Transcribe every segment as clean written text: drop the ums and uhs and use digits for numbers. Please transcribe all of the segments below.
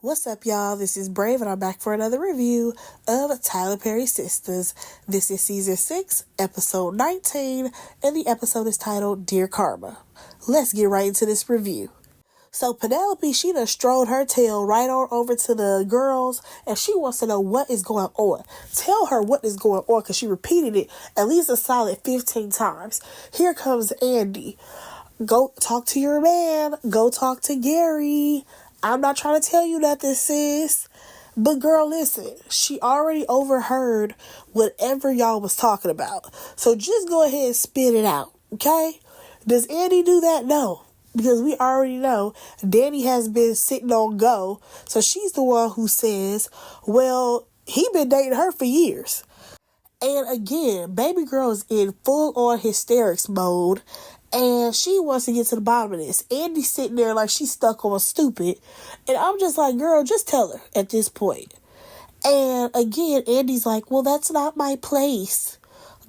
What's up, y'all? This is Brave, and I'm back for another review of Tyler Perry Sistas. This is season 6, episode 19, and the episode is titled Dear Karma. Let's get right into this review. So Penelope, she done strolled her tail right on over to the girls, and she wants to know what is going on. Tell her what is going on, because she repeated it at least a solid 15 times. Here comes Andy. Go talk to your man. Go talk to Gary. I'm not trying to tell you nothing, sis. But girl, listen, she already overheard whatever y'all was talking about. So just go ahead and spit it out, okay? Does Andy do that? No. Because we already know Danny has been sitting on go. So she's the one who says, well, he been dating her for years. And again, baby girl is in full on hysterics mode. And she wants to get to the bottom of this. Andy's sitting there like she's stuck on stupid. And I'm just like, girl, just tell her at this point. And again, Andy's like, well, that's not my place.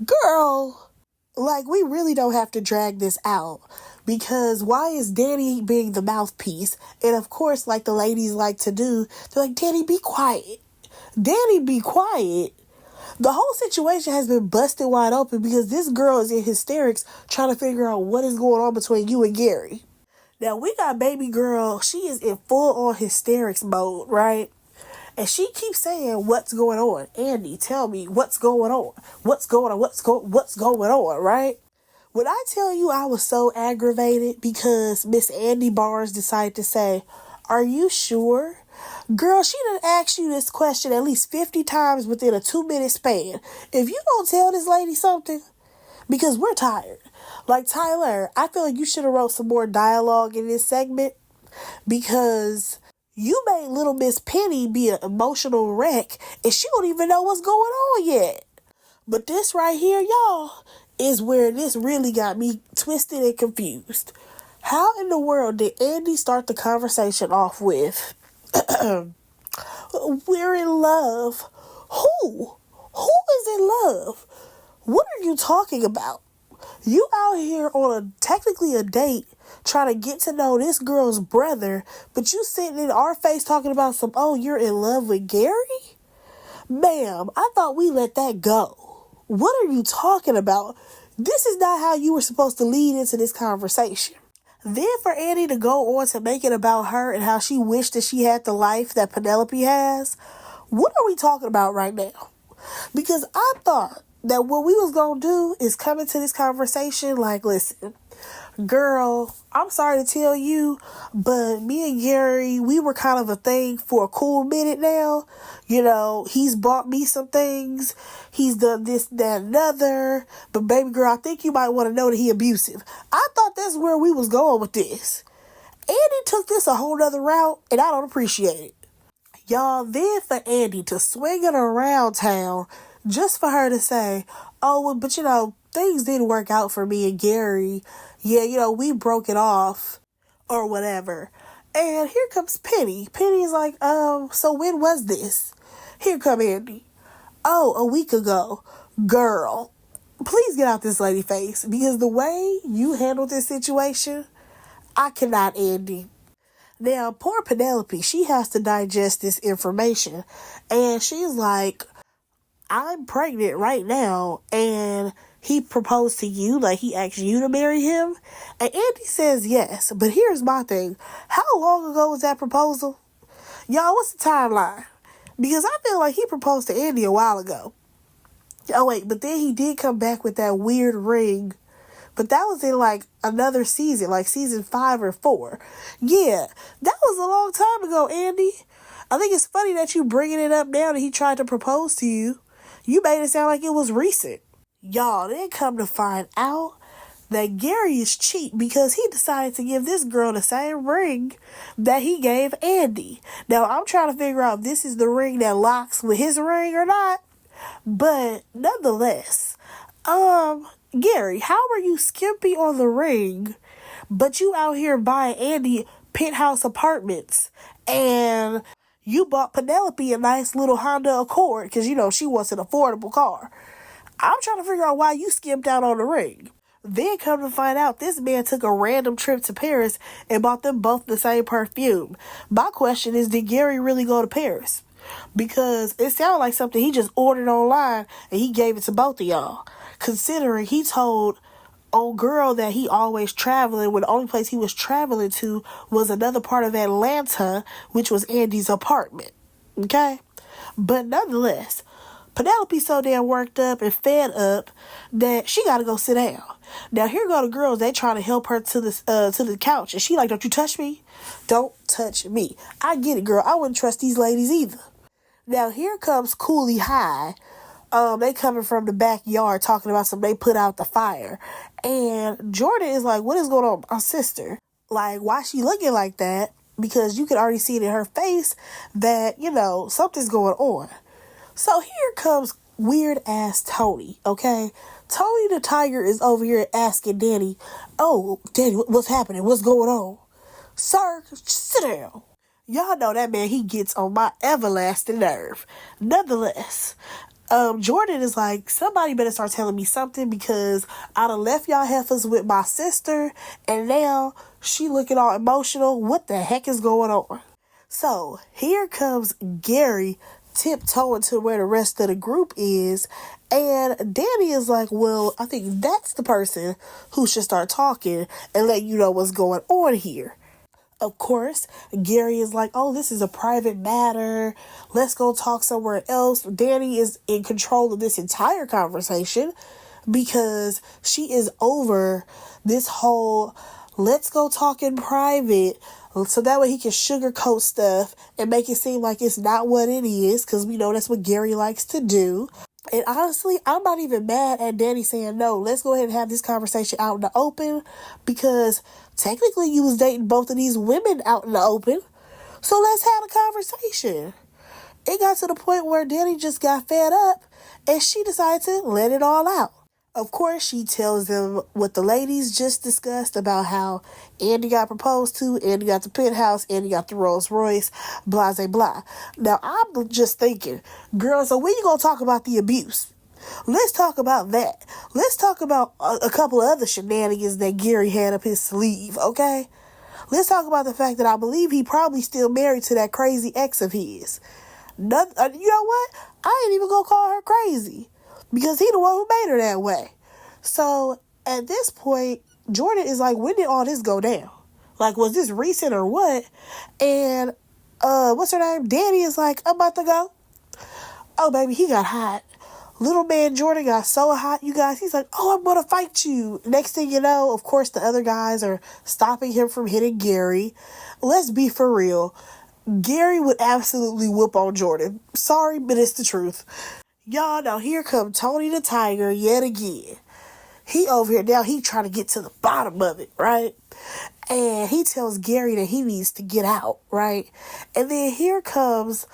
Girl, like, we really don't have to drag this out. Because why is Danny being the mouthpiece? And of course, like the ladies like to do, they're like, Danny, be quiet. Danny, be quiet. The whole situation has been busted wide open because this girl is in hysterics trying to figure out what is going on between you and Gary. Now, we got baby girl. She is in full-on hysterics mode, right? And she keeps saying, what's going on? Andy, tell me what's going on. What's going on? What's going on, right? When I tell you I was so aggravated because Miss Andy Barnes decided to say, are you sure? Girl, she done asked you this question at least 50 times within a 2-minute span. If you don't tell this lady something, because we're tired. Like, Tyler, I feel like you should have wrote some more dialogue in this segment because you made little Miss Penny be an emotional wreck and she don't even know what's going on yet. But this right here, y'all, is where this really got me twisted and confused. How in the world did Andy start the conversation off with, we're in love? Who? Who is in love? What are you talking about? You out here on technically a date trying to get to know this girl's brother, but you sitting in our face talking about some, oh, you're in love with Gary? Ma'am, I thought we let that go. What are you talking about? This is not how you were supposed to lead into this conversation. Then for Annie to go on to make it about her and how she wished that she had the life that Penelope has, what are we talking about right now? Because I thought that what we was going to do is come into this conversation like, listen, girl, I'm sorry to tell you, but me and Gary, we were kind of a thing for a cool minute now. You know, he's bought me some things. He's done this, that, and another. But baby girl, I think you might want to know that he abusive. I thought that's where we was going with this. Andy took this a whole nother route, and I don't appreciate it. Y'all, then for Andy to swing it around town just for her to say, oh, well, but you know, things didn't work out for me and Gary. Yeah, you know, we broke it off or whatever. And here comes Penny. Penny's like, so when was this? Here come Andy. Oh, a week ago. Girl, please get out this lady face because the way you handled this situation, I cannot, Andy. Now, poor Penelope, she has to digest this information. And she's like, I'm pregnant right now and he proposed to you, like he asked you to marry him? And Andy says yes, but here's my thing. How long ago was that proposal? Y'all, what's the timeline? Because I feel like he proposed to Andy a while ago. Oh wait, but then he did come back with that weird ring. But that was in like another season, like season 5 or 4. Yeah, that was a long time ago, Andy. I think it's funny that you bringing it up now that he tried to propose to you. You made it sound like it was recent. Y'all, then come to find out that Gary is cheap because he decided to give this girl the same ring that he gave Andy. Now, I'm trying to figure out if this is the ring that locks with his ring or not. But nonetheless, Gary, how are you skimpy on the ring, but you out here buying Andy penthouse apartments and you bought Penelope a nice little Honda Accord because, you know, she wants an affordable car. I'm trying to figure out why you skimped out on the ring. Then come to find out, this man took a random trip to Paris and bought them both the same perfume. My question is, did Gary really go to Paris? Because it sounded like something he just ordered online and he gave it to both of y'all. Considering he told old girl that he always traveling when the only place he was traveling to was another part of Atlanta, which was Andy's apartment. Okay? But nonetheless, Penelope's so damn worked up and fed up that she gotta go sit down. Now here go the girls, they trying to help her to the couch, and she like, don't you touch me? Don't touch me. I get it, girl. I wouldn't trust these ladies either. Now here comes Cooley High. They coming from the backyard talking about something they put out the fire. And Jordan is like, what is going on with my sister? Like, why she looking like that? Because you can already see it in her face that, something's going on. So here comes weird ass Tony, okay? Tony the Tiger is over here asking Danny, oh, Danny, what's happening? What's going on? Sir, sit down. Y'all know that man, he gets on my everlasting nerve. Nonetheless, Jordan is like, somebody better start telling me something because I done left y'all heifers with my sister and now she looking all emotional. What the heck is going on? So here comes Gary tiptoeing to where the rest of the group is, and Danny is like, well, I think that's the person who should start talking and let you know what's going on here. Of course, Gary is like, oh, this is a private matter. Let's go talk somewhere else. Danny is in control of this entire conversation because she is over this whole let's go talk in private so that way he can sugarcoat stuff and make it seem like it's not what it is, because we know that's what Gary likes to do. And honestly, I'm not even mad at Danny saying, no, let's go ahead and have this conversation out in the open, because technically you was dating both of these women out in the open. So let's have a conversation. It got to the point where Danny just got fed up and she decided to let it all out. Of course, she tells them what the ladies just discussed about how Andy got proposed to, Andy got the penthouse, Andy got the Rolls Royce, blah, blah, blah. Now, I'm just thinking, girl, so when you gonna talk about the abuse? Let's talk about that. Let's talk about a couple of other shenanigans that Gary had up his sleeve, okay? Let's talk about the fact that I believe he probably still married to that crazy ex of his. You know what? I ain't even gonna call her crazy, because he the one who made her that way. So, at this point, Jordan is like, when did all this go down? Like, was this recent or what? And, what's her name? Danny is like, I'm about to go. Oh, baby, he got hot. Little man Jordan got so hot, you guys. He's like, oh, I'm going to fight you. Next thing you know, of course, the other guys are stopping him from hitting Gary. Let's be for real. Gary would absolutely whoop on Jordan. Sorry, but it's the truth. Y'all, now here come Tony the Tiger yet again. He over here now, he trying to get to the bottom of it, right? And he tells Gary that he needs to get out, right? And then here comes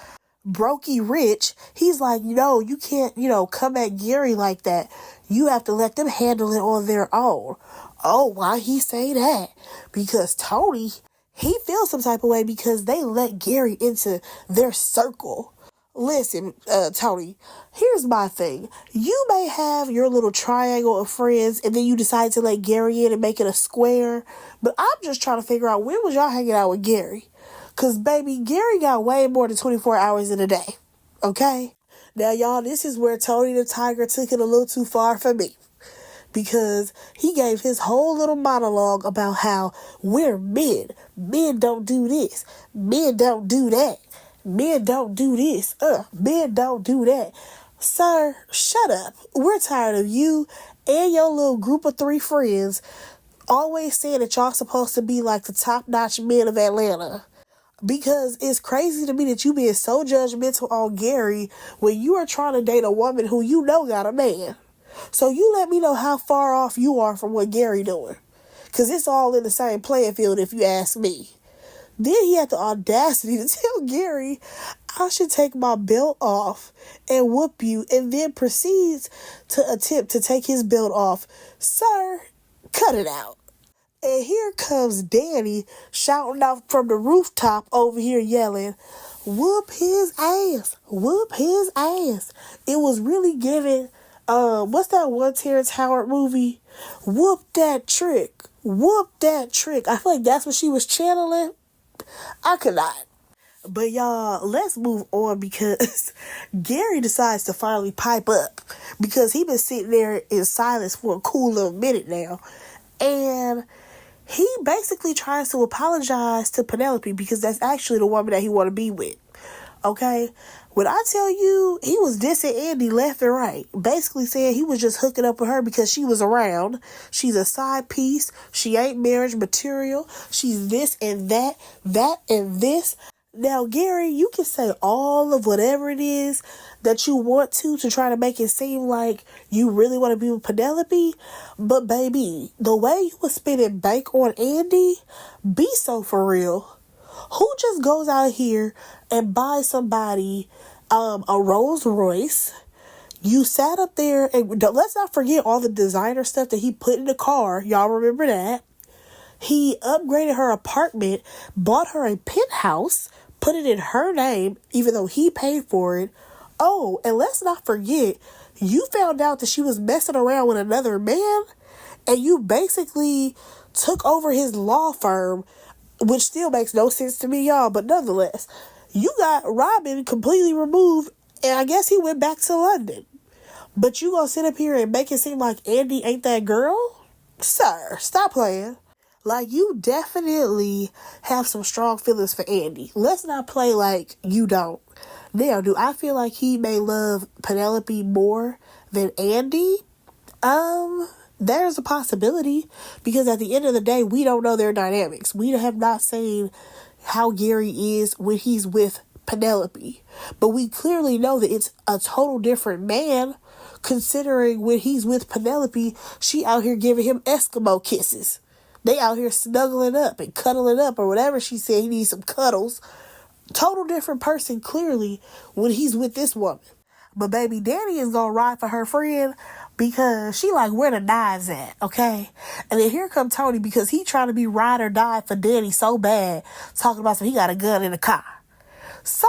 Brokey Rich. He's like, no, you can't, come at Gary like that. You have to let them handle it on their own. Oh, why he say that? Because Tony, he feels some type of way because they let Gary into their circle. Listen, Tony, here's my thing. You may have your little triangle of friends and then you decide to let Gary in and make it a square. But I'm just trying to figure out, when was y'all hanging out with Gary? Because, baby, Gary got way more than 24 hours in a day. Okay? Now, y'all, this is where Tony the Tiger took it a little too far for me. Because he gave his whole little monologue about how we're men. Men don't do this. Men don't do that. Men don't do this. Men don't do that. Sir, shut up. We're tired of you and your little group of 3 friends always saying that y'all supposed to be like the top-notch men of Atlanta. Because it's crazy to me that you being so judgmental on Gary when you are trying to date a woman who you know got a man. So you let me know how far off you are from what Gary doing. Because it's all in the same playing field if you ask me. Then he had the audacity to tell Gary, I should take my belt off and whoop you, and then proceeds to attempt to take his belt off. Sir, cut it out. And here comes Danny shouting out from the rooftop over here yelling, whoop his ass, whoop his ass. It was really giving What's that one Terrence Howard movie? Whoop that trick. Whoop that trick. I feel like that's what she was channeling. I could not. But y'all, let's move on because Gary decides to finally pipe up because he been sitting there in silence for a cool little minute now. And he basically tries to apologize to Penelope because that's actually the woman that he want to be with. Okay? When I tell you, he was dissing Andy left and right. Basically saying he was just hooking up with her because she was around. She's a side piece. She ain't marriage material. She's this and that and this. Now, Gary, you can say all of whatever it is that you want to try to make it seem like you really want to be with Penelope. But, baby, the way you was spending bank on Andy, be so for real. Who just goes out here and buys somebody a Rolls Royce? You sat up there, and let's not forget all the designer stuff that he put in the car. Y'all remember that? He upgraded her apartment, bought her a penthouse, put it in her name, even though he paid for it. Oh, and let's not forget, you found out that she was messing around with another man, and you basically took over his law firm, which still makes no sense to me, y'all, but nonetheless, you got Robin completely removed, and I guess he went back to London. But you gonna sit up here and make it seem like Andy ain't that girl? Sir, stop playing. Like, you definitely have some strong feelings for Andy. Let's not play like you don't. Now, do I feel like he may love Penelope more than Andy? There's a possibility, because at the end of the day, we don't know their dynamics. We have not seen how Gary is when he's with Penelope. But we clearly know that it's a total different man, considering when he's with Penelope, she out here giving him Eskimo kisses. They out here snuggling up and cuddling up, or whatever she said, he needs some cuddles. Total different person, clearly, when he's with this woman. But baby, Danny is gonna ride for her friend because she like, where the knives at, okay? And then here come Tony, because he trying to be ride or die for Danny so bad, talking about he got a gun in the car. Sir,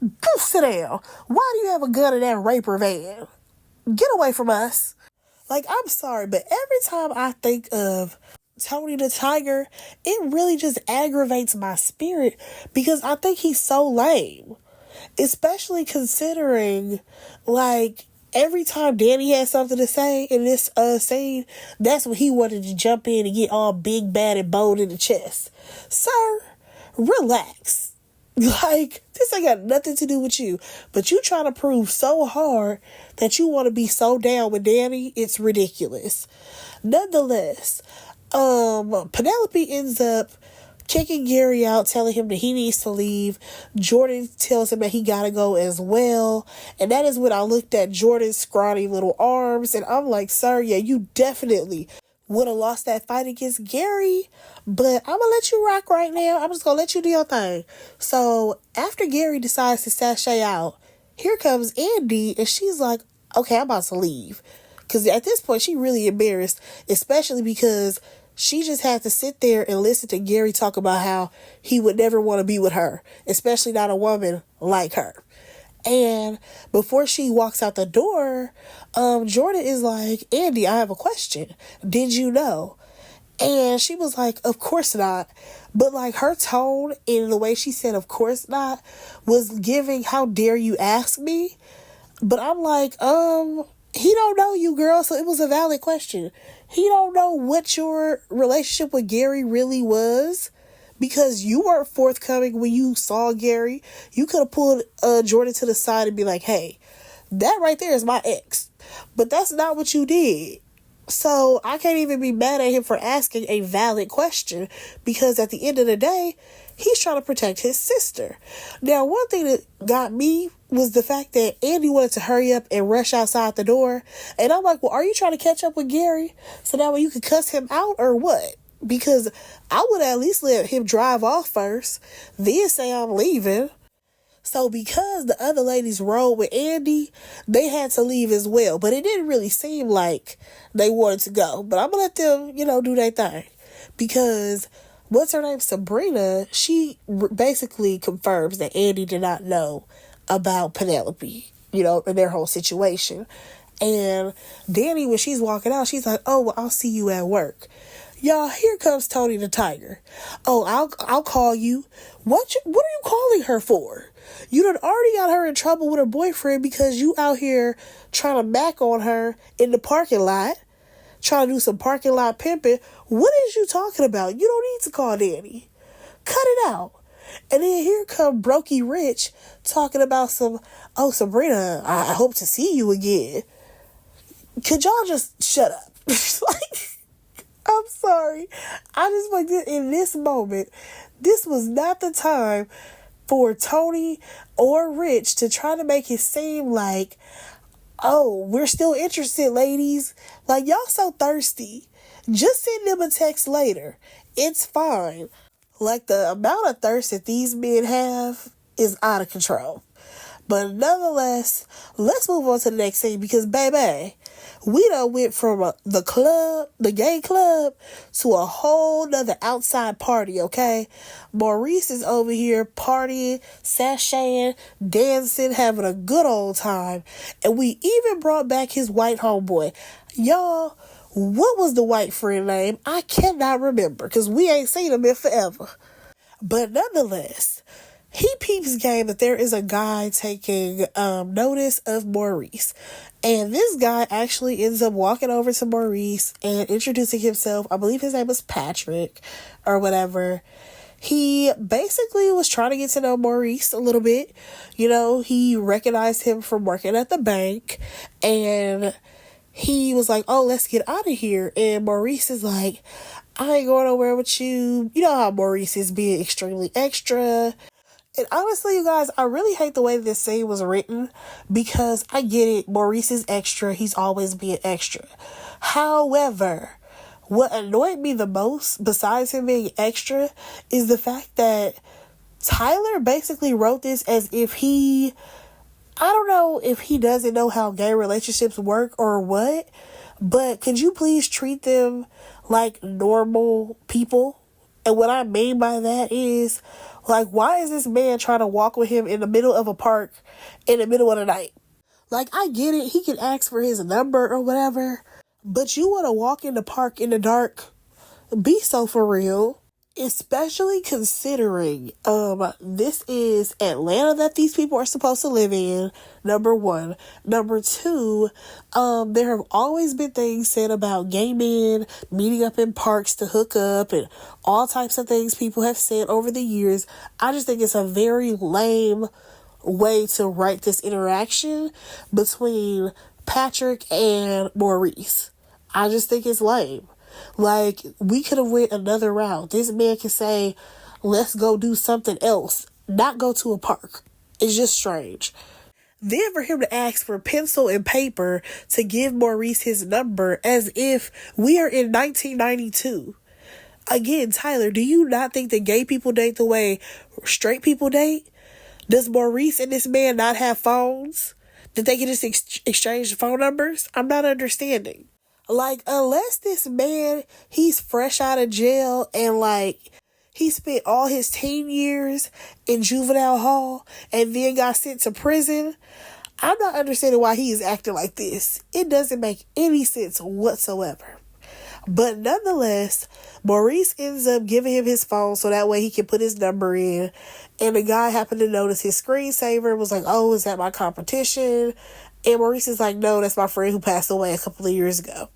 go sit down. Why do you have a gun in that raper van? Get away from us. Like, I'm sorry, but every time I think of Tony the Tiger, it really just aggravates my spirit because I think he's so lame. Especially considering, like, every time Danny had something to say in this scene, that's when he wanted to jump in and get all big, bad, and bold in the chest. Sir, relax. Like, this ain't got nothing to do with you. But you trying to prove so hard that you want to be so down with Danny, it's ridiculous. Nonetheless, Penelope ends up kicking Gary out, telling him that he needs to leave. Jordan tells him that he gotta go as well. And that is when I looked at Jordan's scrawny little arms, and I'm like, sir, yeah, you definitely would have lost that fight against Gary, but I'm gonna let you rock right now. I'm just gonna let you do your thing. So after Gary decides to sashay out, here comes Andy, and she's like, okay, I'm about to leave. Because at this point, she really embarrassed, especially because she just had to sit there and listen to Gary talk about how he would never want to be with her, especially not a woman like her. And before she walks out the door, Jordan is like, Andy, I have a question. Did you know? And she was like, of course not. But like, her tone and the way she said, of course not, was giving, how dare you ask me? But I'm like, he don't know you, girl, so it was a valid question. He don't know what your relationship with Gary really was, because you weren't forthcoming when you saw Gary. You could have pulled Jordan to the side and be like, hey, that right there is my ex. But that's not what you did. So I can't even be mad at him for asking a valid question, because at the end of the day, he's trying to protect his sister. Now, one thing that got me was the fact that Andy wanted to hurry up and rush outside the door. And I'm like, well, are you trying to catch up with Gary so that way you could cuss him out or what? Because I would at least let him drive off first, then say I'm leaving. So because the other ladies rode with Andy, they had to leave as well. But it didn't really seem like they wanted to go. But I'm going to let them, do their thing. Because what's her name? Sabrina, she basically confirms that Andy did not know about Penelope, and their whole situation. And Danny, when she's walking out, she's like, oh, well, I'll see you at work. Y'all, here comes Tony the Tiger. Oh, I'll call you. What are you calling her for? You done already got her in trouble with her boyfriend because you out here trying to back on her in the parking lot, trying to do some parking lot pimping. What is you talking about? You don't need to call Danny. Cut it out. And then here come Brokey Rich talking about Sabrina, I hope to see you again. Could y'all just shut up? Like, I'm sorry. I just like in this moment, this was not the time for Tony or Rich to try to make it seem like, oh, we're still interested, ladies. Like, y'all so thirsty. Just send them a text later. It's fine. Like, the amount of thirst that these men have is out of control. But nonetheless, let's move on to the next scene because, baby, we done went from the gay club, to a whole nother outside party, okay? Maurice is over here partying, sashaying, dancing, having a good old time. And we even brought back his white homeboy. Y'all, what was the white friend name? I cannot remember because we ain't seen him in forever. But nonetheless, he peeps game that there is a guy taking notice of Maurice. And this guy actually ends up walking over to Maurice and introducing himself. I believe his name was Patrick or whatever. He basically was trying to get to know Maurice a little bit. You know, he recognized him from working at the bank. And he was like, oh, let's get out of here. And Maurice is like, I ain't going nowhere with you. You know how Maurice is being extremely extra. And honestly, you guys, I really hate the way this scene was written because I get it. Maurice is extra. He's always being extra. However, what annoyed me the most, besides him being extra, is the fact that Tyler basically wrote this as if I don't know if he doesn't know how gay relationships work or what, but could you please treat them like normal people? And what I mean by that is, like, why is this man trying to walk with him in the middle of a park in the middle of the night? Like, I get it. He can ask for his number or whatever, but you want to walk in the park in the dark? Be so for real. Especially considering this is Atlanta that these people are supposed to live in, number one. Number two, there have always been things said about gay men meeting up in parks to hook up and all types of things people have said over the years. I just think it's a very lame way to write this interaction between Patrick and Maurice. I just think it's lame. Like, we could have went another route. This man can say, let's go do something else, not go to a park. It's just strange. Then for him to ask for pencil and paper to give Maurice his number as if we are in 1992. Again, Tyler, do you not think that gay people date the way straight people date? Does Maurice and this man not have phones that they can just exchange phone numbers? I'm not understanding. Like, unless this man, he's fresh out of jail and, like, he spent all his teen years in juvenile hall and then got sent to prison, I'm not understanding why he is acting like this. It doesn't make any sense whatsoever. But nonetheless, Maurice ends up giving him his phone so that way he can put his number in. And the guy happened to notice his screensaver, was like, oh, is that my competition? And Maurice is like, no, that's my friend who passed away a couple of years ago.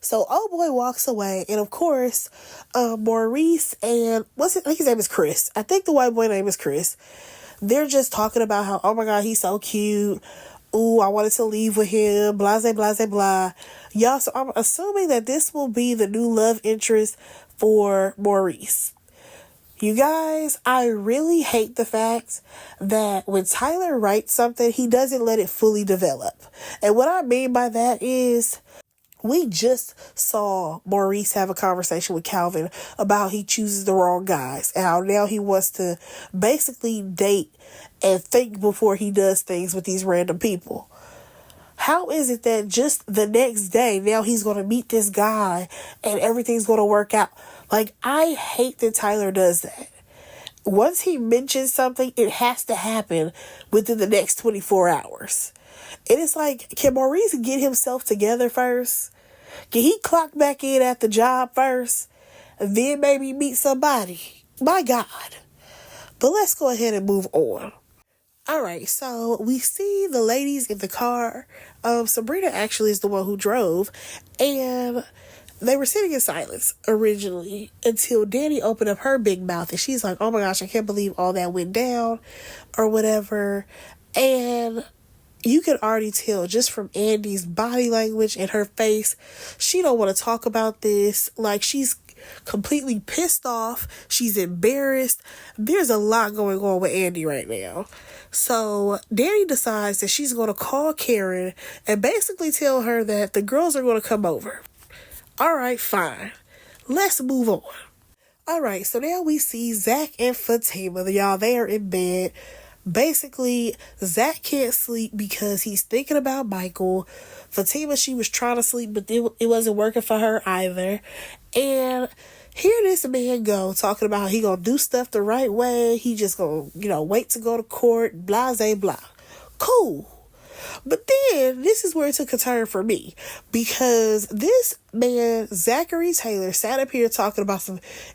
So old boy walks away, and of course, Maurice and I think his name is Chris. I think the white boy name is Chris. They're just talking about how, oh my God, he's so cute. Ooh, I wanted to leave with him. Blah, blah, blah, blah. Y'all, so I'm assuming that this will be the new love interest for Maurice. You guys, I really hate the fact that when Tyler writes something, he doesn't let it fully develop. And what I mean by that is, we just saw Maurice have a conversation with Calvin about how he chooses the wrong guys and how now he wants to basically date and think before he does things with these random people. How is it that just the next day, now he's going to meet this guy and everything's going to work out? Like, I hate that Tyler does that. Once he mentions something, it has to happen within the next 24 hours. And it's like, can Maurice get himself together first? Can he clock back in at the job first? And then maybe meet somebody? My God. But let's go ahead and move on. Alright, so we see the ladies in the car. Sabrina actually is the one who drove. And they were sitting in silence originally until Danny opened up her big mouth and she's like, oh my gosh, I can't believe all that went down or whatever. And you can already tell just from Andy's body language and her face, she don't want to talk about this. Like, she's completely pissed off. She's embarrassed. There's a lot going on with Andy right now. So Danny decides that she's going to call Karen and basically tell her that the girls are going to come over. All right, fine. Let's move on. All right, so now we see Zach and Fatima. Y'all, they are in bed. Basically, Zach can't sleep because he's thinking about Michael. Fatima, she was trying to sleep, but it wasn't working for her either. And here this man go, talking about how he gonna do stuff the right way. He just gonna, wait to go to court, blah, blah, blah. Cool. But then, this is where it took a turn for me. Because this man, Zachary Taylor, sat up here talking about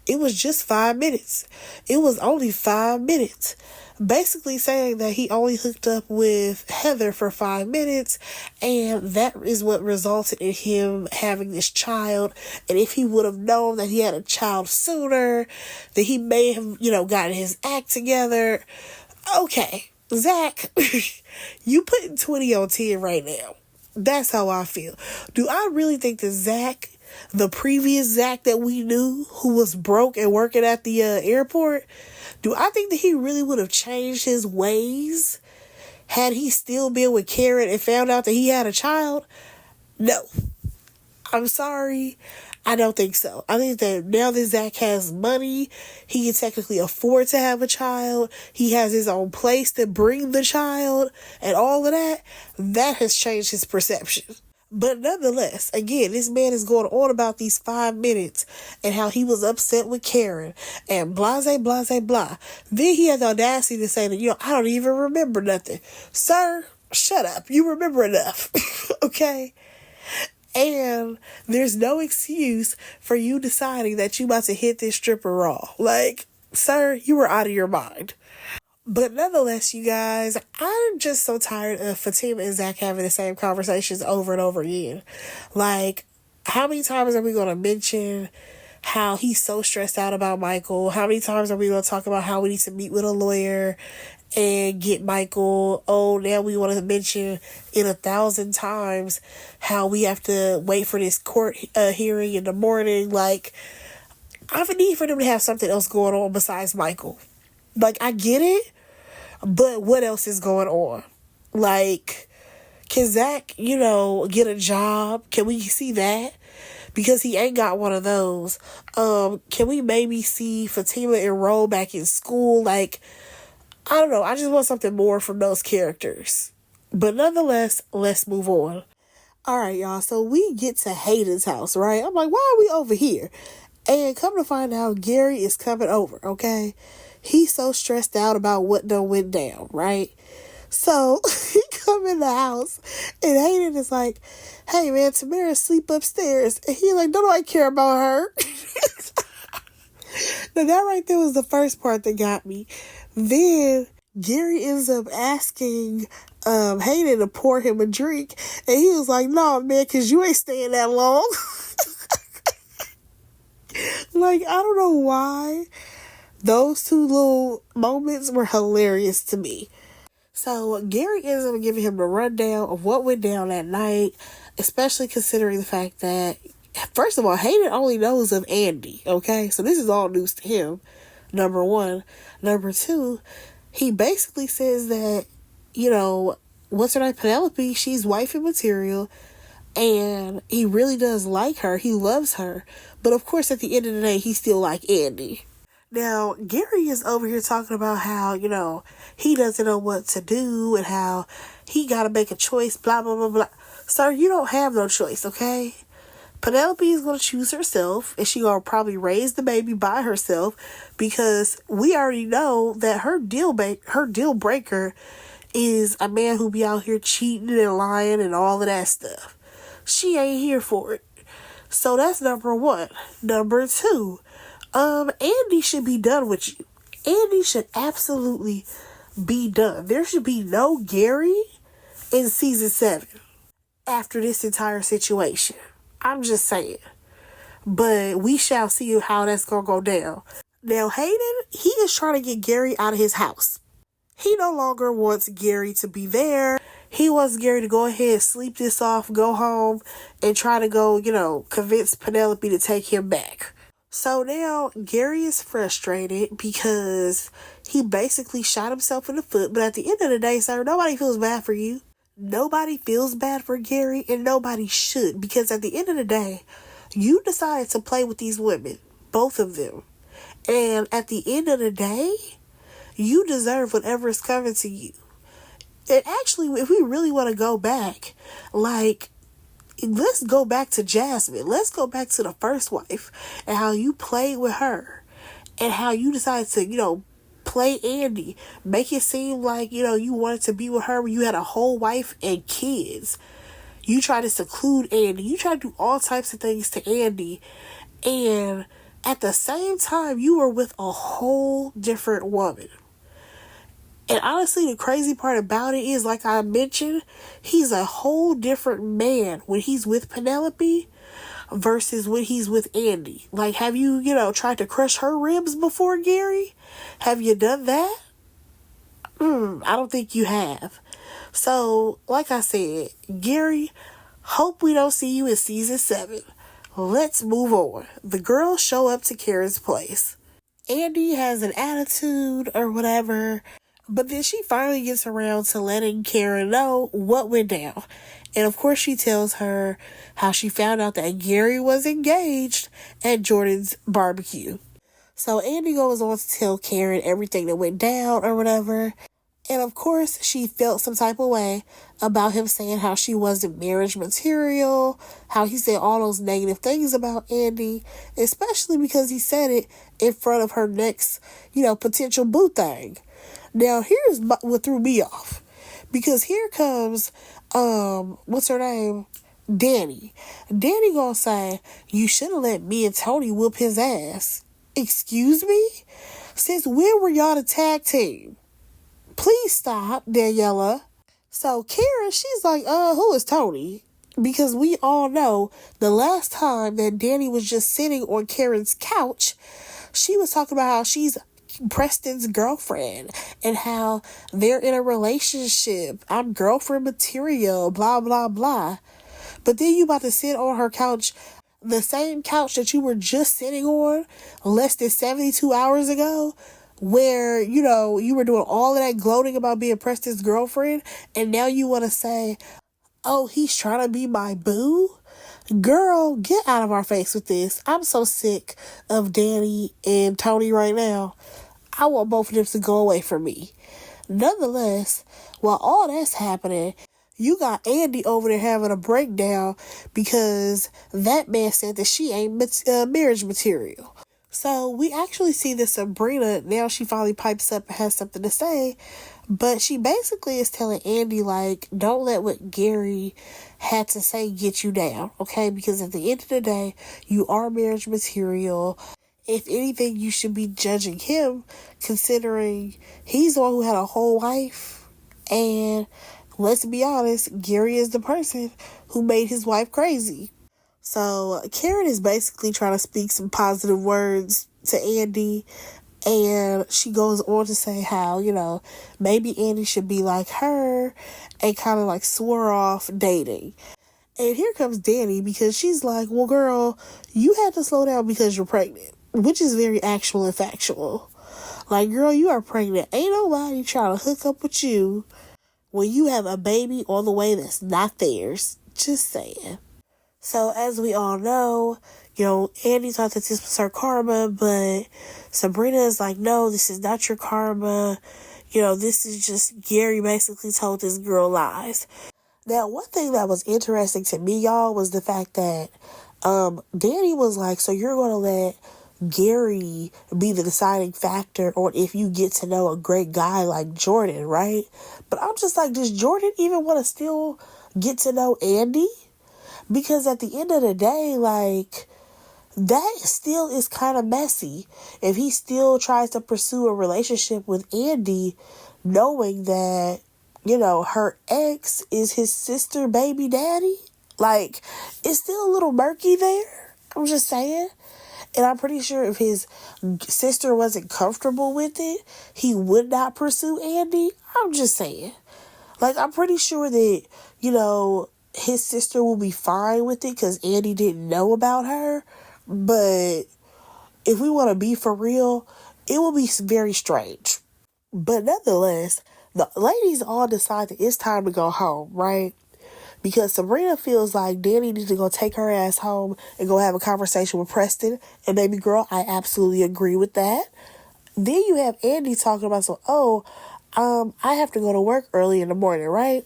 it was just 5 minutes. It was only 5 minutes. Basically saying that he only hooked up with Heather for 5 minutes, and that is what resulted in him having this child. And if he would have known that he had a child sooner, that he may have, gotten his act together. Okay, Zach, you putting 20 on 10 right now. That's how I feel. Do I really think that Zach, the previous Zach that we knew, who was broke and working at the airport, do I think that he really would have changed his ways had he still been with Karen and found out that he had a child? No. I'm sorry. I don't think so. I think that now that Zach has money, he can technically afford to have a child. He has his own place to bring the child and all of that. That has changed his perception. But nonetheless, again, this man is going on about these 5 minutes and how he was upset with Karen and blah, blah, blah. Then he had the audacity to say that, I don't even remember nothing. Sir, shut up. You remember enough. Okay? And there's no excuse for you deciding that you about to hit this stripper raw. Like, sir, you were out of your mind. But nonetheless, you guys, I'm just so tired of Fatima and Zach having the same conversations over and over again. Like, how many times are we going to mention how he's so stressed out about Michael? How many times are we going to talk about how we need to meet with a lawyer and get Michael? Oh, now we want to mention in 1,000 times how we have to wait for this court hearing in the morning. Like, I have a need for them to have something else going on besides Michael. Like, I get it, but what else is going on? Like, can Zach, get a job? Can we see that? Because he ain't got one of those. Can we maybe see Fatima enroll back in school? Like, I don't know. I just want something more from those characters. But nonetheless, let's move on. All right, y'all. So we get to Hayden's house, right? I'm like, why are we over here? And come to find out, Gary is coming over, okay? He's so stressed out about what done went down, right? So he come in the house and Hayden is like, hey man, Tamara sleep upstairs. And he's like, don't nobody care about her. Now that right there was the first part that got me. Then Gary ends up asking Hayden to pour him a drink. And he was like, no man, cause you ain't staying that long. Like, I don't know why. Those two little moments were hilarious to me. So Gary ends up giving him a rundown of what went down that night, especially considering the fact that, first of all, Hayden only knows of Andy, okay? So this is all news to him, number one. Number two, he basically says that, what's her name, Penelope, she's wifey material, and he really does like her. He loves her. But of course, at the end of the day, he still like Andy. Now, Gary is over here talking about how, he doesn't know what to do and how he got to make a choice, blah, blah, blah, blah. Sir, you don't have no choice, okay? Penelope is going to choose herself, and she going to probably raise the baby by herself because we already know that her deal breaker is a man who be out here cheating and lying and all of that stuff. She ain't here for it. So that's number one. Number two, Andy should be done with you. Andy should absolutely be done. There should be no Gary in season 7 after this entire situation. I'm just saying. But we shall see how that's gonna go down. Now, Hayden, he is trying to get Gary out of his house. He no longer wants Gary to be there. He wants Gary to go ahead, sleep this off, go home, and try to go, convince Penelope to take him back. So now Gary is frustrated because he basically shot himself in the foot. But at the end of the day, sir, nobody feels bad for you. Nobody feels bad for Gary, and nobody should. Because at the end of the day, you decided to play with these women, both of them. And at the end of the day, you deserve whatever is coming to you. And actually, if we really want to go back, let's go back to Jasmine. Let's go back to the first wife and how you played with her and how you decided to, play Andy. Make it seem like, you wanted to be with her when you had a whole wife and kids. You tried to seclude Andy. You tried to do all types of things to Andy. And at the same time, you were with a whole different woman. And honestly, the crazy part about it is, like I mentioned, he's a whole different man when he's with Penelope versus when he's with Andy. Like, have you, tried to crush her ribs before, Gary? Have you done that? I don't think you have. So, like I said, Gary, hope we don't see you in season 7. Let's move on. The girls show up to Karen's place. Andy has an attitude or whatever, but then she finally gets around to letting Karen know what went down. And of course she tells her how she found out that Gary was engaged at Jordan's barbecue. So Andy goes on to tell Karen everything that went down or whatever. And of course she felt some type of way about him saying how she wasn't marriage material, how he said all those negative things about Andy, especially because he said it in front of her next, potential boo thing. Now, here's what threw me off. Because here comes, what's her name? Danny. Danny gonna say, you should have let me and Tony whoop his ass. Excuse me? Since when were y'all the tag team? Please stop, Daniela. So Karen, she's like, who is Tony? Because we all know the last time that Danny was just sitting on Karen's couch, she was talking about how she's Preston's girlfriend and how they're in a relationship. I'm girlfriend material, blah, blah, blah. But then you about to sit on her couch, the same couch that you were just sitting on less than 72 hours ago, where, you were doing all of that gloating about being Preston's girlfriend, and now you want to say, oh, he's trying to be my boo? Girl, get out of our face with this. I'm so sick of Danny and Tony right now. I want both of them to go away from me. Nonetheless, while all that's happening, you got Andy over there having a breakdown because that man said that she ain't marriage material. So we actually see that Sabrina, now she finally pipes up and has something to say, but she basically is telling Andy, don't let what Gary had to say get you down, okay? Because at the end of the day, you are marriage material. If anything, you should be judging him, considering he's the one who had a whole wife. And let's be honest, Gary is the person who made his wife crazy. So Karen is basically trying to speak some positive words to Andy. And she goes on to say how, maybe Andy should be like her and kind of swore off dating. And here comes Danny, because she's like, well, girl, you had to slow down because you're pregnant, which is very actual and factual. Girl, you are pregnant. Ain't nobody trying to hook up with you when you have a baby on the way that's not theirs. Just saying. So as we all know, Andy thought that this was her karma, but Sabrina is like, no, this is not your karma. This is just Gary basically told this girl lies. Now, one thing that was interesting to me, y'all, was the fact that Danny was like, so you're going to let Gary be the deciding factor on if you get to know a great guy like Jordan, right? But I'm just like, does Jordan even want to still get to know Andy? Because at the end of the day, like, that still is kind of messy. If he still tries to pursue a relationship with Andy, knowing that, her ex is his sister baby daddy, like, it's still a little murky there. I'm just saying. And I'm pretty sure if his sister wasn't comfortable with it, he would not pursue Andy. I'm just saying. Like, I'm pretty sure that, his sister will be fine with it because Andy didn't know about her. But if we want to be for real, it will be very strange. But nonetheless, the ladies all decide that it's time to go home, right? Because Sabrina feels like Danny needs to go take her ass home and go have a conversation with Preston. And baby girl, I absolutely agree with that. Then you have Andy talking about, I have to go to work early in the morning, right?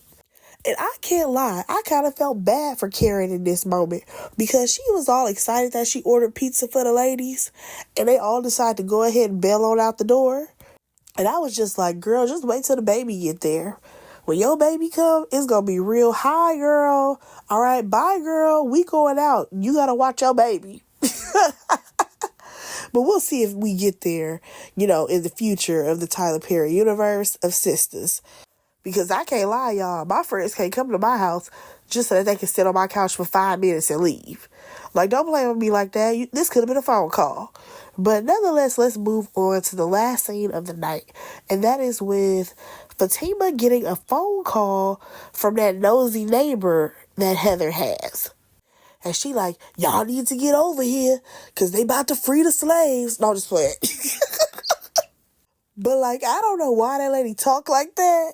And I can't lie, I kind of felt bad for Karen in this moment because she was all excited that she ordered pizza for the ladies and they all decided to go ahead and bail on out the door. And I was just like, girl, just wait till the baby get there. When your baby come, it's going to be real. Hi, girl. All right, bye, girl. We going out. You got to watch your baby. But we'll see if we get there, in the future of the Tyler Perry universe of Sistas. Because I can't lie, y'all. My friends can't come to my house just so that they can sit on my couch for 5 minutes and leave. Like, don't blame on me like that. This could have been a phone call. But nonetheless, let's move on to the last scene of the night. And that is with Fatima getting a phone call from that nosy neighbor that Heather has. And she like, y'all need to get over here because they about to free the slaves. No, just play it. But, like, I don't know why that lady talk like that.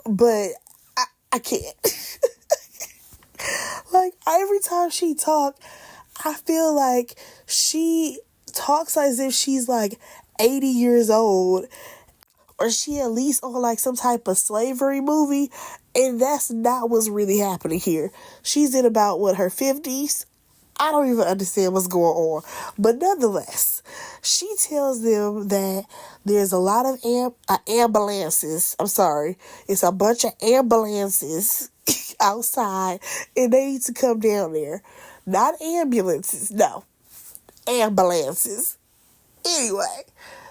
But I can't. Like, every time she talk, I feel like she talks as if she's like 80 years old. Or she at least on like some type of slavery movie. And that's not what's really happening here. She's in about, her 50s? I don't even understand what's going on. But nonetheless, she tells them that there's a lot of ambulances. I'm sorry. It's a bunch of ambulances outside. And they need to come down there. Not ambulances. No. Ambulances. Anyway.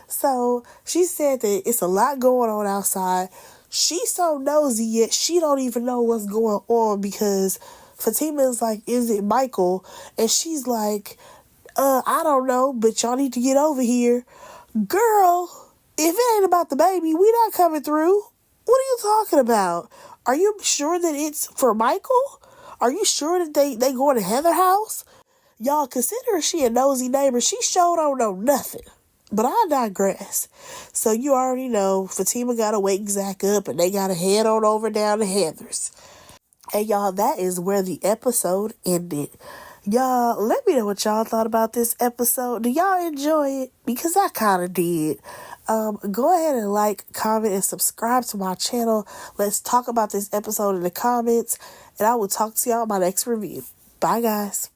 So she said that it's a lot going on outside. She's so nosy, yet she don't even know what's going on because Fatima is like, is it Michael? And she's like, I don't know, but y'all need to get over here. Girl, if it ain't about the baby, we not coming through. What are you talking about? Are you sure that it's for Michael? Are you sure that they going to Heather house? Y'all, consider she a nosy neighbor. She sure don't know nothing. But I digress. So you already know Fatima got to wake Zach up and they got to head on over down to Heather's. And y'all, that is where the episode ended. Y'all, let me know what y'all thought about this episode. Do y'all enjoy it? Because I kind of did. Go ahead and like, comment, and subscribe to my channel. Let's talk about this episode in the comments. And I will talk to y'all in my next review. Bye, guys.